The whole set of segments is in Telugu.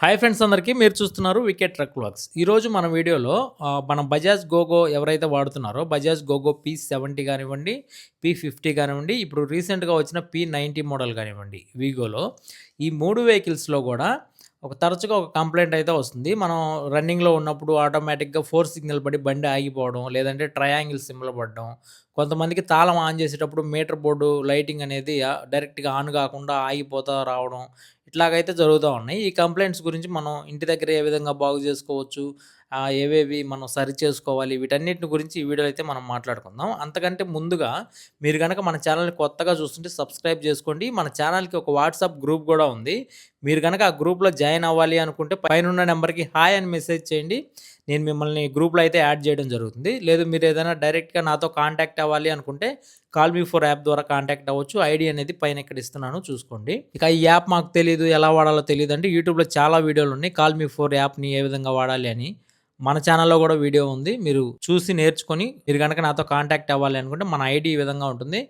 హాయ్ ఫ్రెండ్స్ అందరికీ మీరు చూస్తున్నారు వికెట్ ట్రక్ వ్లాగ్స్. ఈరోజు మన వీడియోలో మనం బజాజ్ గోగో ఎవరైతే వాడుతున్నారో బజాజ్ గోగో P70 కానివ్వండి, P50 కానివ్వండి, ఇప్పుడు రీసెంట్‌గా వచ్చిన P90 మోడల్ కానివ్వండి వీగోలో ఈ 3 వెహికల్స్‌లో కూడా తరచుగా ఒక కంప్లెయింట్ అయితే వస్తుంది. మనం రన్నింగ్‌లో ఉన్నప్పుడు ఆటోమేటిక్‌గా 4 సిగ్నల్ పడి బండి ఆగిపోవడం, లేదంటే ట్రయాంగిల్ సింబల్ పడడం. కొంతమందికి తాళం ఆన్ చేసేటప్పుడు మీటర్ బోర్డు లైటింగ్ అనేది డైరెక్ట్‌గా ఆన్ కాకుండా ఆగిపోతా రావడం. ఇట్లాగైతే జరుగుతా ఉన్నాయి. ఈ కంప్లెయింట్స్ గురించి మనం ఇంటి దగ్గర ఏ విధంగా బాగు చేసుకోవచ్చు, ఏవేవి మనం సరి చేసుకోవాలి, వీటన్నిటిని గురించి ఈ వీడియోలో అయితే మనం మాట్లాడుకుందాం. అంతకంటే ముందుగా మీరు గనక మన ఛానల్‌ని కొత్తగా చూస్తుంటే సబ్స్క్రైబ్ చేసుకోండి. మన ఛానల్‌కి ఒక వాట్సాప్ గ్రూప్ గూడా ఉంది. మీరు గనక ఆ గ్రూప్‌లో జాయిన్ అవ్వాలి అనుకుంటే పైనున్న నంబర్‌కి హాయ్ అని మెసేజ్ చేయండి. నేను మిమ్మల్ని గ్రూప్‌లో అయితే యాడ్ చేయడం జరుగుతుంది. లేదు మీరు ఏదైనా డైరెక్ట్‌గా నాతో కాంటాక్ట్ అవ్వాలి అనుకుంటే కాల్ మీ ఫర్ యాప్ ద్వారా కాంటాక్ట్ అవ్వచ్చు. ఐడీ అనేది పైన ఇక్కడ ఇస్తున్నాను చూసుకోండి. ఇక ఈ యాప్ మాకు తెలీదు, ఎలా వాడాలో తెలీదంటే యూట్యూబ్‌లో చాలా వీడియోలున్నాయి. కాల్ మీ ఫర్ యాప్‌ని ఏ విధంగా వాడాలి అని. మన ఛానల్‌లో గూడా వీడియో ఉంది. మీరు చూసి నేర్చుకొని మీరు గనక నాతో కాంటాక్ట్ అవ్వాలి అనుకుంటే మన ఐడీ ఈ విధంగా ఉంటుంది.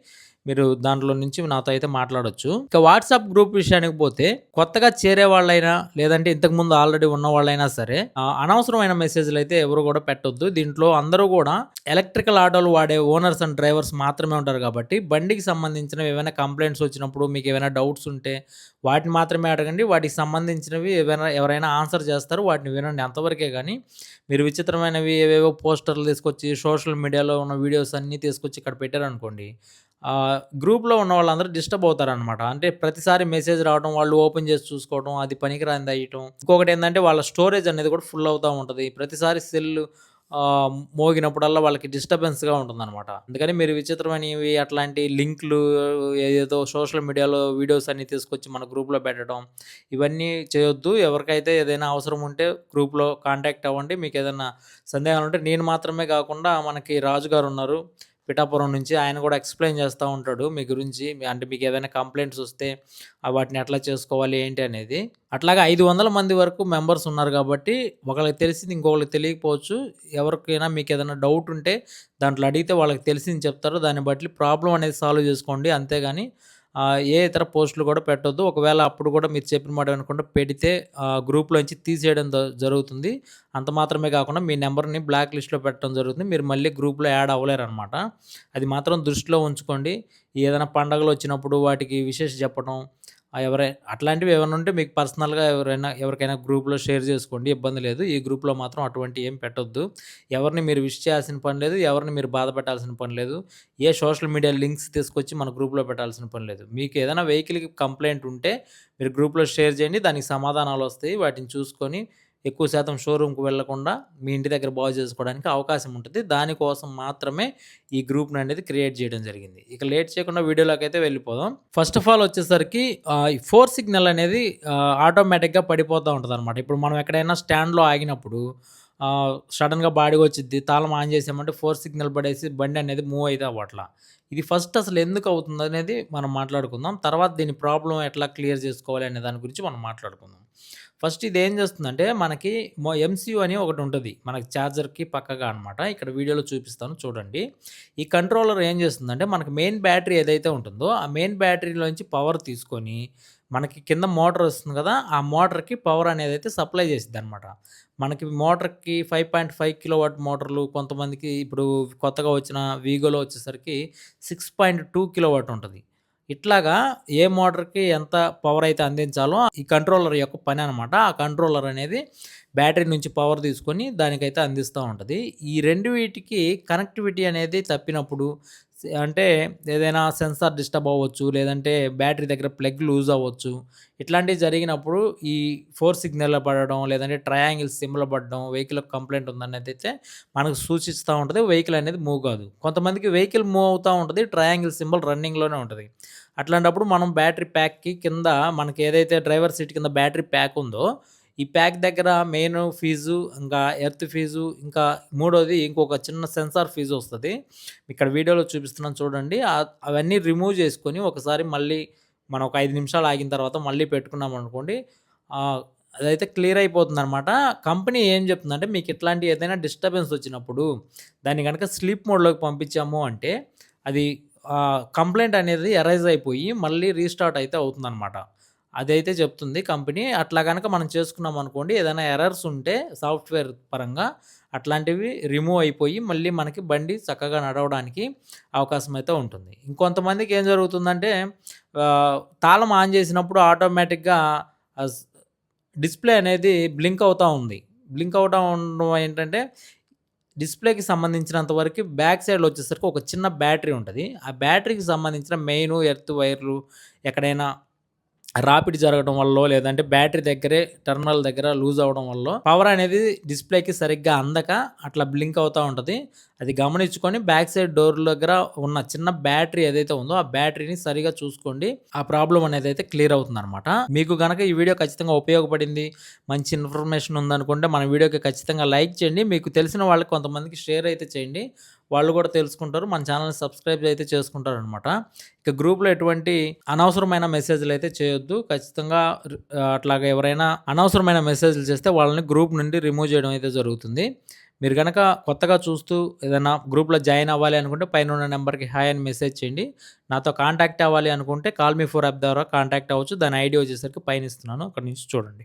మీరు దాంట్లో నుంచి నాతో అయితే మాట్లాడొచ్చు. ఇక వాట్సాప్ గ్రూప్ విషయానికి పోతే కొత్తగా చేరే వాళ్ళైనా లేదంటే ఇంతకుముందు ఆల్రెడీ ఉన్నవాళ్ళైనా సరే అనవసరమైన మెసేజ్‌లు అయితే ఎవరు గూడా పెట్టొద్దు. దీంట్లో అందరూ గూడా ఎలక్ట్రికల్ ఆటోలు వాడే ఓనర్స్ అండ్ డ్రైవర్స్ మాత్రమే ఉంటారు కాబట్టి బండికి సంబంధించినవి ఏవైనా కంప్లెయింట్స్ వచ్చినప్పుడు మీకు ఏవైనా డౌట్స్ ఉంటే వాటిని మాత్రమే అడగండి. వాటికి సంబంధించినవి ఎవరైనా ఆన్సర్ చేస్తారు. వాటిని వినండి అంతవరకే గానీ మీరు విచిత్రమైనవి ఏవేవో పోస్టర్‌లు తీసుకొచ్చి సోషల్ మీడియాలో ఉన్న వీడియోస్ అన్నీ తీసుకొచ్చి ఇక్కడ పెట్టారనుకోండి, గ్రూప్‌లో ఉన్న వాళ్ళందరూ డిస్టర్బ్ అవుతారనమాట. అంటే ప్రతిసారి మెసేజ్ రావడం, వాళ్ళు ఓపెన్ చేసి చూసుకోవడం, అది పనికిరానిది అయ్యటం. ఇంకొకటేందంటే వాళ్ళ స్టోరేజ్ అనేది కూడా ఫుల్ అవుతా ఉంటది. ప్రతిసారి సెల్లు మోగినప్పుడల్లా వాళ్ళకి డిస్టర్బెన్స్‌గా ఉంటుందనమాట. అందుకని మీరు విచిత్రమైనవి అట్లాంటి లింకులు ఏదేదో సోషల్ మీడియాలో వీడియోస్ అన్నీ తీసుకొచ్చి మన గ్రూప్‌లో పెట్టడం, ఇవన్నీ చేయొద్దు. ఎవరికైతే ఏదైనా అవసరం ఉంటే గ్రూప్‌లో కాంటాక్ట్ అవ్వండి. మీకేదన్నా సందేహాలుంటే నేను మాత్రమే కాకుండా మనకి రాజు గారున్నారు పిఠాపురం నుంచి. ఆయన కూడా ఎక్స్‌ప్లెయిన్ చేస్తా ఉంటాడు మీ గురించి. అంటే మీకేదైనా కంప్లెయింట్స్ వస్తే వాటిని ఎట్లా చేసుకోవాలి ఏంటి అనేది. అట్లాగా 500 మంది వరకు మెంబర్స్ ఉన్నారు కాబట్టి ఒకళ్ళకి తెలిసింది ఇంకొకళ్ళకి తెలియకపోవచ్చు. ఎవరికైనా మీకేదైనా డౌట్ ఉంటే దాంట్లో అడిగితే వాళ్ళకి తెలిసింది చెప్తారు. దాన్ని బట్టి ప్రాబ్లమ్ అనేది సాల్వ్ చేసుకోండి. అంతేగాని ఏ ఇతర పోస్టులు కూడా పెట్టొద్దు. ఒకవేళ అప్పుడు కూడా మీరు చెప్పిన మాట వినకుండా పెడితే గ్రూప్‌లోంచి తీసేయడం జరుగుతుంది. అంత మాత్రమే కాకుండా మీ నంబర్‌ని బ్లాక్ లిస్ట్‌లో పెట్టడం జరుగుతుంది. మీరు మళ్ళీ గ్రూప్‌లో యాడ్ అవ్వలేరనమాట. అది మాత్రం దృష్టిలో ఉంచుకోండి. ఏదైనా పండగలొచ్చినప్పుడు వాటికి విషెస్ చెప్పడం, అట్లాంటివి ఏమైనా ఉంటే మీకు పర్సనల్‌గా ఎవరికైనా గ్రూప్‌లో షేర్ చేసుకోండి. ఇబ్బంది లేదు. ఈ గ్రూప్‌లో మాత్రం అటువంటివి ఏం పెట్టొద్దు. ఎవరిని మీరు విష్ చేయాల్సిన పని లేదు. ఎవరిని మీరు బాధ పెట్టాల్సిన పని లేదు. ఏ సోషల్ మీడియా లింక్స్ తీసుకొచ్చి మన గ్రూప్‌లో పెట్టాల్సిన పని లేదు. మీకు ఏదైనా వెహికల్‌కి కంప్లెయింట్ ఉంటే మీరు గ్రూప్‌లో షేర్ చేయండి. దానికి సమాధానాలొస్తాయి. వాటిని చూసుకొని ఎక్కువ శాతం షోరూమ్‌కి వెళ్ళకుండా మీ ఇంటి దగ్గర బాగు చేసుకోవడానికి అవకాశం ఉంటది. దానికోసం మాత్రమే ఈ గ్రూప్‌ననేది క్రియేట్ చేయడం జరిగింది. ఇక లేట్ చేయకుండా వీడియోలోకైతే వెళ్ళిపోదాం. ఫస్ట్ ఆఫ్ ఆల్ వచ్చేసరికి ఈ 4 సిగ్నల్ అనేది ఆటోమేటిక్‌గా పడిపోతా ఉంటదనమాట. ఇప్పుడు మనం ఎక్కడైనా స్టాండ్‌లో ఆగినప్పుడు సడెన్‌గా బాడిగొచ్చిద్ది. తాళం ఆన్ చేసామంటే 4 సిగ్నల్ పడేసి బండనేది మూవ్ అయితే అవ్వట్ల. ఇది ఫస్ట్ అసలు ఎందుకు అవుతుందనేది మనం మాట్లాడుకుందాం. తర్వాత దీని ప్రాబ్లమ్ ఎట్లా క్లియర్ చేసుకోవాలి అనే దాని గురించి మనం మాట్లాడుకుందాం. ఫస్ట్ ఇదేం చేస్తుందంటే మనకి ఎంసీయూ అని ఒకటుంటది. మనకి చార్జర్‌కి పక్కగా అనమాట. ఇక్కడ వీడియోలో చూపిస్తాను చూడండి. ఈ కంట్రోలర్ ఏం చేస్తుందంటే మనకి మెయిన్ బ్యాటరీ ఏదైతే ఉంటుందో ఆ మెయిన్ బ్యాటరీలోంచి పవర్ తీసుకొని మనకి కింద మోటార్ వస్తుంది కదా! ఆ మోటార్‌కి పవర్ అనేదైతే సప్లై చేసిద్దనమాట. మనకి మోటార్‌కి 5.5 కిలోవాట్ మోటార్లు కొంతమందికి ఇప్పుడు కొత్తగా వచ్చిన వీగోలో వచ్చేసరికి 6.2 కిలోవాట్ ఉంటది. ఇట్లాగా ఏ మోటార్‌కి ఎంత పవర్ అయితే అందించాలో ఈ కంట్రోలర్ యొక్క పననమాట. ఆ కంట్రోలర్ అనేది బ్యాటరీ నుంచి పవర్ తీసుకొని దానికైతే అందిస్తా ఉంటది. ఈ 2 వీటికి కనెక్టివిటీ అనేది తప్పినప్పుడు అంటే ఏదైనా సెన్సార్ డిస్టర్బ్ అవ్వచ్చు. లేదంటే బ్యాటరీ దగ్గర ప్లగ్ లూజ్ అవ్వచ్చు. ఇట్లాంటివి జరిగినప్పుడు ఈ 4 సిగ్నల్‌లో పడడం, లేదంటే ట్రయాంగిల్ సింబల్ పడడం, వెహికల్‌కి కంప్లెయింట్ ఉందనేదైతే మనకు సూచిస్తా ఉంటది. వెహికల్ అనేది మూవ్ కాదు. కొంతమందికి వెహికల్ మూవ్ అవుతా ఉంటది. ట్రయాంగిల్ సింబల్ రన్నింగ్‌లోనే ఉంటది. అట్లాంటప్పుడు మనం బ్యాటరీ ప్యాక్‌కి కింద మనకి ఏదైతే డ్రైవర్ సీట్ కింద బ్యాటరీ ప్యాక్ ఉందో, ఈ ప్యాక్ దగ్గర మెయిన్ ఫీజు, ఇంకా ఎర్త్ ఫీజు, ఇంకా మూడోది ఇంకొక చిన్న సెన్సార్ ఫీజు వస్తది. ఇక్కడ వీడియోలో చూపిస్తున్నాను చూడండి. అవన్నీ రిమూవ్ చేసుకొని ఒకసారి మళ్ళీ మనం ఒక 5 నిమిషాలు ఆగిన తర్వాత మళ్ళీ పెట్టుకున్నామనుకోండి, అదైతే క్లియర్ అయిపోతుందనమాట. కంపెనీ ఏం చెప్తుందంటే మీకు ఇట్లాంటి ఏదైనా డిస్టర్బెన్స్ వచ్చినప్పుడు దాన్ని గనక స్లీప్ మోడ్‌లోకి పంపించాము అంటే అది కంప్లెయింట్ అనేది ఎరైజ్ అయిపోయి మళ్ళీ రీస్టార్ట్ అయితే అవుతుందనమాట. అదైతే చెప్తుంది కంపెనీ. అట్లా గనక మనం చేసుకున్నామనుకోండి, ఏదైనా ఎర్రర్స్ ఉంటే సాఫ్ట్‌వేర్ పరంగా అట్లాంటివి రిమూవ్ అయిపోయి, మళ్ళీ మనకి బండి చక్కగా నడవడానికి అవకాశం అయితే ఉంటుంది. ఇంకొంతమందికి ఏం జరుగుతుందంటే తాళం ఆన్ చేసినప్పుడు ఆటోమేటిక్‌గా అస్ డిస్‌ప్లే అనేది బ్లింక్ అవుతా ఉంది. బ్లింక్ అవుతా ఉండడం ఏంటంటే, డిస్‌ప్లేకి సంబంధించినంత వరకు బ్యాక్ సైడ్‌లో వచ్చేసరికి ఒక చిన్న బ్యాటరీ ఉంటది. ఆ బ్యాటరీకి సంబంధించిన మెయిను, ఎర్త్ వైర్లు ఎక్కడైనా రాపిడి జరగడం వల్లో, లేదంటే బ్యాటరీ దగ్గరే టెర్మినల్ దగ్గర లూజ్ అవ్వడం వల్లో పవర్ అనేది డిస్‌ప్లేకి సరిగ్గా అందక అట్లా బ్లింక్ అవుతా ఉంటది. అది గమనించుకొని బ్యాక్ సైడ్ డోర్ దగ్గర ఉన్న చిన్న బ్యాటరీ ఏదైతే ఉందో ఆ బ్యాటరీని సరిగ్గా చూసుకోండి. ఆ ప్రాబ్లమ్ అనేదైతే క్లియర్ అవుతుందనమాట. మీకు గనక ఈ వీడియో ఖచ్చితంగా ఉపయోగపడింది, మంచి ఇన్ఫర్మేషన్ ఉందనుకుంటే మన వీడియోకి ఖచ్చితంగా లైక్ చేయండి. మీకు తెలిసిన వాళ్ళకి కొంతమందికి షేర్ అయితే చేయండి. వాళ్ళు కూడా తెలుసుకుంటారు. మన ఛానెల్‌ని సబ్స్క్రైబ్ అయితే చేసుకుంటారనమాట. ఇక గ్రూప్‌లో ఎటువంటి అనవసరమైన మెసేజ్‌లు అయితే చేయొద్దు. ఖచ్చితంగా అట్లాగా ఎవరైనా అనవసరమైన మెసేజ్‌లు చేస్తే వాళ్ళని గ్రూప్ నుండి రిమూవ్ చేయడం అయితే జరుగుతుంది. మీరు గనక కొత్తగా చూస్తూ ఏదైనా గ్రూప్‌లో జాయిన్ అవ్వాలి అనుకుంటే పైనున్న నంబర్‌కి హాయ్ అని మెసేజ్ చేయండి. నాతో కాంటాక్ట్ అవ్వాలి అనుకుంటే కాల్ మీ ఫర్ యాప్ ద్వారా కాంటాక్ట్ అవ్వచ్చు. దాని ఐడీ వచ్చేసరికి పైన ఇస్తున్నాను. అక్కడి నుంచి చూడండి.